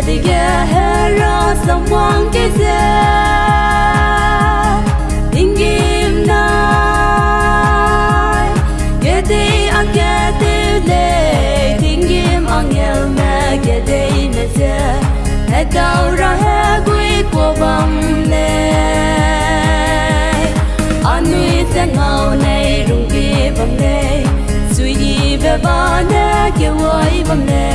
dige hera someone kize ingim nai gede agede le ingim angel me gede neze hekaura he gui ko bam le anui se ngau nei rung ki bam le sui be ba ne ke wai bam le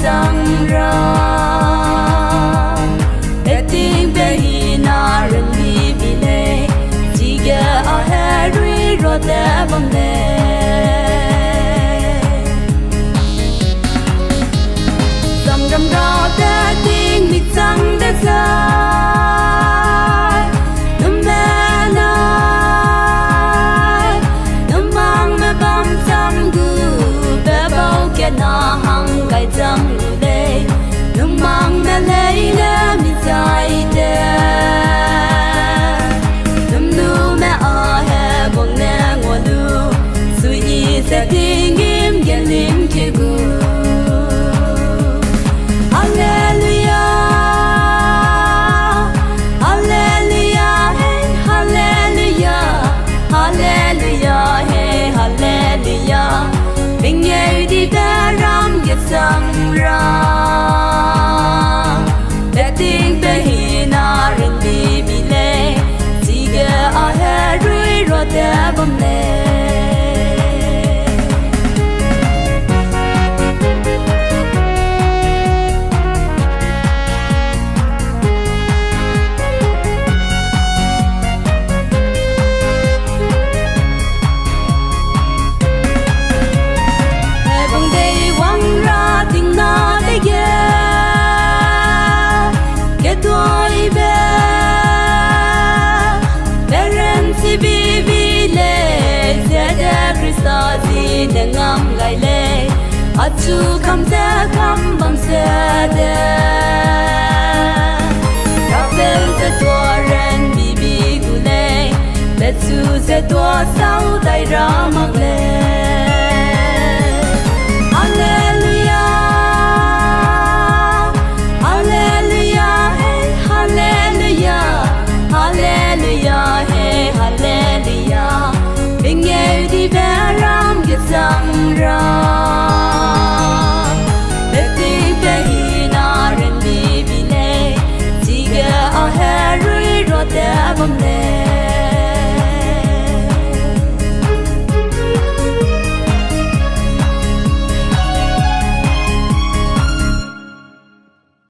Sang ra để tiếng bé na rừng đi bị lệ chỉ nghe ở Harry rồi té bom lệ dầm rầm rò té tiếng mịt trắng té dài nấm bé nay nấm mang mẹ bám chăm gu bé bao kia na hăng gai chăm mang mẹ lấy lẽ mi dài đê nấm nu mẹ ở hè bông nè ngồi lu suy nghĩ sẽ đi nghiêm ghen lim kia gu Hallelujah Hallelujah hey Hallelujah Hallelujah hey Hallelujah mình nghe đi ta ram ghét sang ra tiếng bé hi na rừng đi bị lệ chỉ nghe ở Harry rồi té bom lệ hè bông đây quăng ra tiếng na để ghé tôi bé beren si bibi le zede Krista si nengam gai le achu kam se kam bam se de rapel se tua ren bibi gule betsu se tua sau dai ra mang le